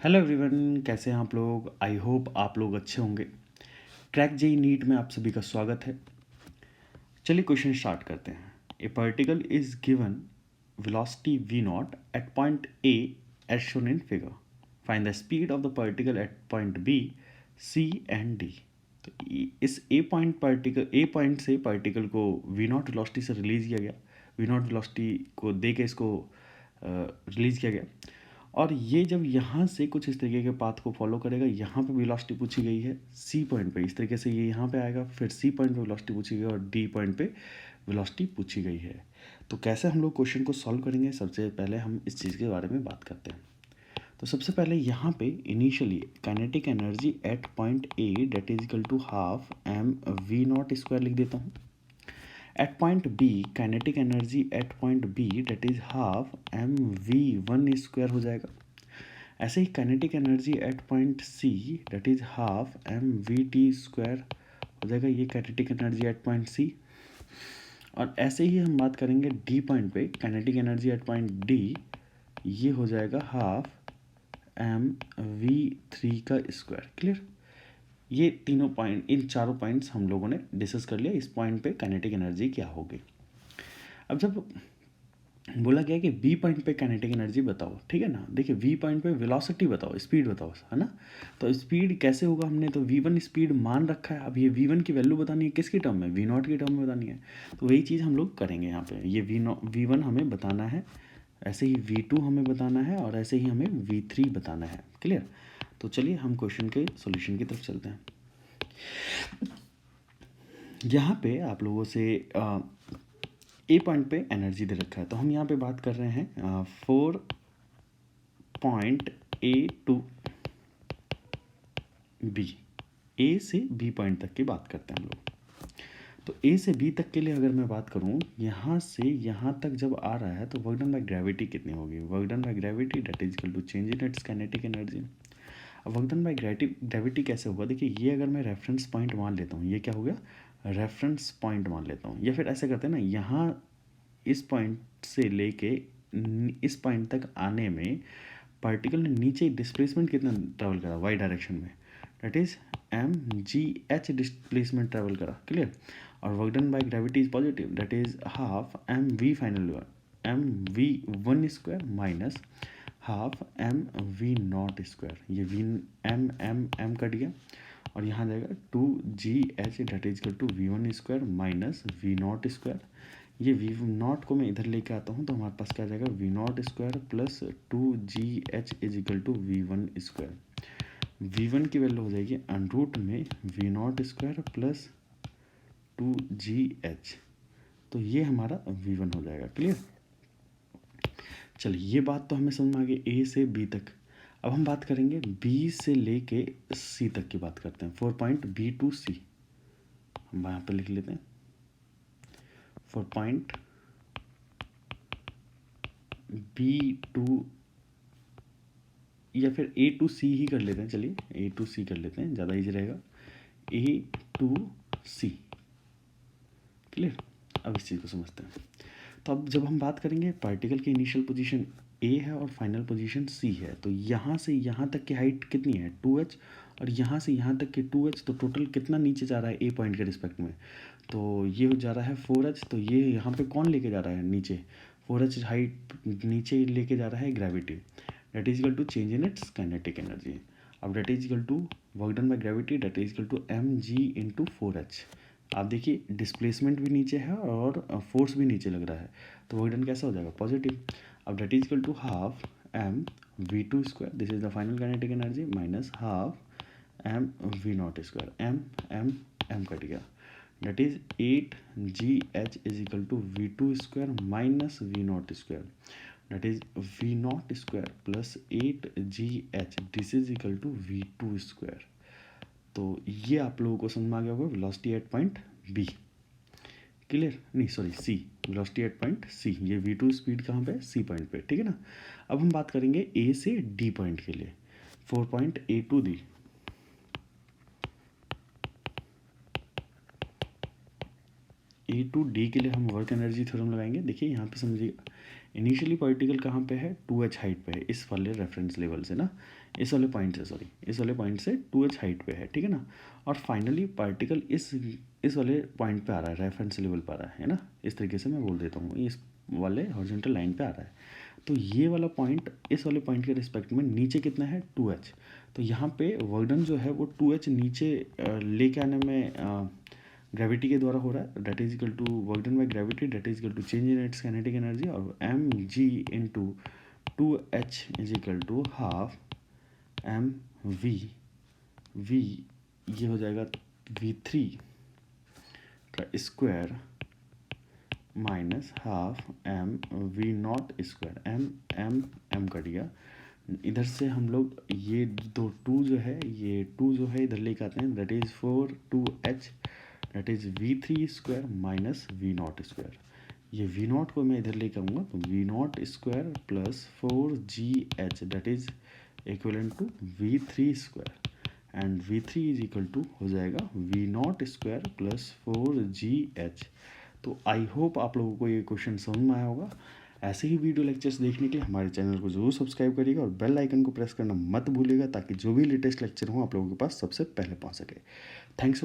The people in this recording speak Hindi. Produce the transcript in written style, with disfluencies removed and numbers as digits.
हेलो एवरीवन, कैसे हैं आप लोग। आई होप आप लोग अच्छे होंगे। क्रैक जेई नीट में आप सभी का स्वागत है। चलिए क्वेश्चन स्टार्ट करते हैं। A particle is given velocity v naught at point a as shown in figure. Find the speed of the particle at point b, c and d। तो इस ए पॉइंट से पार्टिकल को v नॉट वेलोसिटी से रिलीज किया गया। v नॉट वेलोसिटी को दे के इसको रिलीज किया गया। और ये जब यहाँ से कुछ इस तरीके के पाथ को फॉलो करेगा, यहाँ पे वेलोसिटी पूछी गई है सी पॉइंट पे, इस तरीके से ये यहाँ पे आएगा, फिर सी पॉइंट पे वेलोसिटी पूछी गई और डी पॉइंट पे वेलोसिटी पूछी गई है। तो कैसे हम लोग क्वेश्चन को सॉल्व करेंगे, सबसे पहले हम इस चीज़ के बारे में बात करते हैं। तो सबसे पहले यहाँ पे initially kinetic energy at point A that is equal to half m v not square लिख देता हूँ। At point B kinetic energy at point B that is half m v one square हो जाएगा। ऐसे ही kinetic energy at point C that is half m v t square हो जाएगा। ये kinetic energy at point C. और ऐसे ही हम बात करेंगे डी पॉइंट पे, kinetic energy at point D, ये हो जाएगा हाफ एम वी थ्री का स्क्वायर। क्लियर। ये तीनों पॉइंट, इन चारों पॉइंट्स हम लोगों ने डिस्कस कर लिया। इस पॉइंट पे काइनेटिक एनर्जी क्या होगी। अब जब बोला गया कि बी पॉइंट पे काइनेटिक एनर्जी बताओ, ठीक है ना। देखिए बी पॉइंट पे वेलोसिटी बताओ, स्पीड बताओ, है ना। तो स्पीड कैसे होगा, हमने तो वी वन स्पीड मान रखा है। अब ये वी वन की वैल्यू बतानी है किसकी टर्म में, वी नॉट की टर्म में बतानी है। तो वही चीज़ हम लोग करेंगे यहाँ पे। ये वी वन हमें बताना है, ऐसे ही वी टू हमें बताना है और ऐसे ही हमें वी थ्री बताना है। क्लियर। तो चलिए हम क्वेश्चन के सोल्यूशन की तरफ चलते हैं। यहाँ पे आप लोगों से ए पॉइंट पे एनर्जी दे रखा है, तो हम यहाँ पे बात कर रहे हैं 4 ए टू बी। ए से बी पॉइंट तक की बात करते हैं हम लोग। तो ए से बी तक के लिए अगर मैं बात करूँ, यहाँ से यहाँ तक जब आ रहा है तो वर्क डन बाय ग्रेविटी कितनी होगी। Work done by gravity that is equal to change in its kinetic energy. अब वर्क डन बाय ग्रेविटी कैसे होगा, देखिए ये अगर मैं रेफरेंस पॉइंट मान लेता हूँ, ये क्या हो गया, रेफरेंस पॉइंट मान लेता हूँ। या फिर ऐसे करते हैं ना, यहाँ इस पॉइंट से लेके इस पॉइंट तक आने में पार्टिकल ने नीचे डिस्प्लेसमेंट कितना ट्रैवल करा, वाई डायरेक्शन में, that is m g h displacement travel करा। क्लियर। और work done by gravity is positive, that is half m v final, m v one square minus half m v not square. ये v m m m cut गया और यहाँ जाएगा two ji h that is equal to we one square minus we not square. ये वी नॉट को मैं इधर लेके आता हूँ तो हमारे पास क्या जाएगा, V not square plus two ji H is equal to we one square. V one की वैल्यू हो जाएगी अंडरूट में V not square plus two ji H. तो ये हमारा वी वन हो जाएगा। क्लियर। चलिए ये बात तो हमें समझ में आ गई ए से बी तक। अब हम बात करेंगे बी से लेके सी तक की बात करते हैं। 4 पॉइंट बी टू सी हम यहाँ पे लिख लेते हैं। 4 पॉइंट बी टू, या फिर ए टू सी ही कर लेते हैं। चलिए ए टू सी कर लेते हैं, ज़्यादा इजी रहेगा। ए टू सी। क्लियर। अब इस चीज़ को समझते हैं। तो अब जब हम बात करेंगे पार्टिकल की इनिशियल पोजीशन ए है और फाइनल पोजीशन सी है, तो यहाँ से यहाँ तक की हाइट कितनी है, 2h, और यहाँ से यहाँ तक के 2h, तो टोटल कितना नीचे जा रहा है ए पॉइंट के रिस्पेक्ट में, तो ये जा रहा है 4h। तो ये यहाँ पे कौन लेके जा रहा है नीचे, 4h हाइट नीचे लेके जा रहा है gravity, that is equal to change in its kinetic energy. अब that is equal to work done by gravity that is equal to m g into 4h। आप देखिए डिस्प्लेसमेंट भी नीचे है और फोर्स भी नीचे लग रहा है, तो वर्क डन कैसा हो जाएगा, पॉजिटिव। अब that is equal to half m v two square, this is the final kinetic energy, minus half m v not square, m m m cut गया, that is 8 g H is equal to v two square minus we not square, that is v not square plus 8 g h, this is equal to v two square. तो ये आप लोगों को समझ में आ गया होगा velocity at point B. Clear, नहीं sorry C, velocity at point C. ये वी टू स्पीड कहाँ पे, सी पॉइंट पे, ठीक है ना। अब हम बात करेंगे ए से डी पॉइंट के लिए। 4 point A to D, A to D के लिए हम वर्क एनर्जी थ्योरम लगाएंगे। देखिए यहाँ पे समझिएगा, इनिशियली पार्टिकल कहाँ पे है, 2h हाइट पे है, इस वाले रेफरेंस लेवल से ना, इस वाले पॉइंट से, सॉरी इस वाले पॉइंट से 2h हाइट पे है, ठीक है ना। और फाइनली पार्टिकल इस वाले पॉइंट पे आ रहा है, रेफरेंस लेवल पे आ रहा है ना। इस तरीके से मैं बोल देता हूँ, इस वाले हॉरिजॉन्टल लाइन पे आ रहा है। तो ये वाला पॉइंट इस वाले पॉइंट के रिस्पेक्ट में नीचे कितना है, 2h। तो यहाँ पे वर्क डन जो है वो 2h नीचे लेके आने में ग्रेविटी के द्वारा हो रहा है, that is equal to work done by gravity, that is equal to change in its kinetic energy, और m g into 2h is equal to half m v ये हो जाएगा v3 का square minus half m v not square, m cut गया इधर से, हम लोग ये दो टू जो है, ये टू जो है इधर लेके आते हैं, that is 4 2h, that is v3 square minus we not square. ये वी नॉट को मैं इधर लेके आऊँगा, तो V not square plus 4gh, that is equivalent to v3 square, and v3 is equal to हो जाएगा V not square plus 4gh। तो आई होप आप लोगों को ये क्वेश्चन समझ में आया होगा। ऐसे ही वीडियो लेक्चर्स देखने के लिए हमारे चैनल को जरूर सब्सक्राइब करिएगा और बेल आइकन को प्रेस करना मत भूलिएगा, ताकि जो भी लेटेस्ट लेक्चर हो आप लोगों के पास सबसे पहले पहुंच सके। थैंक्स।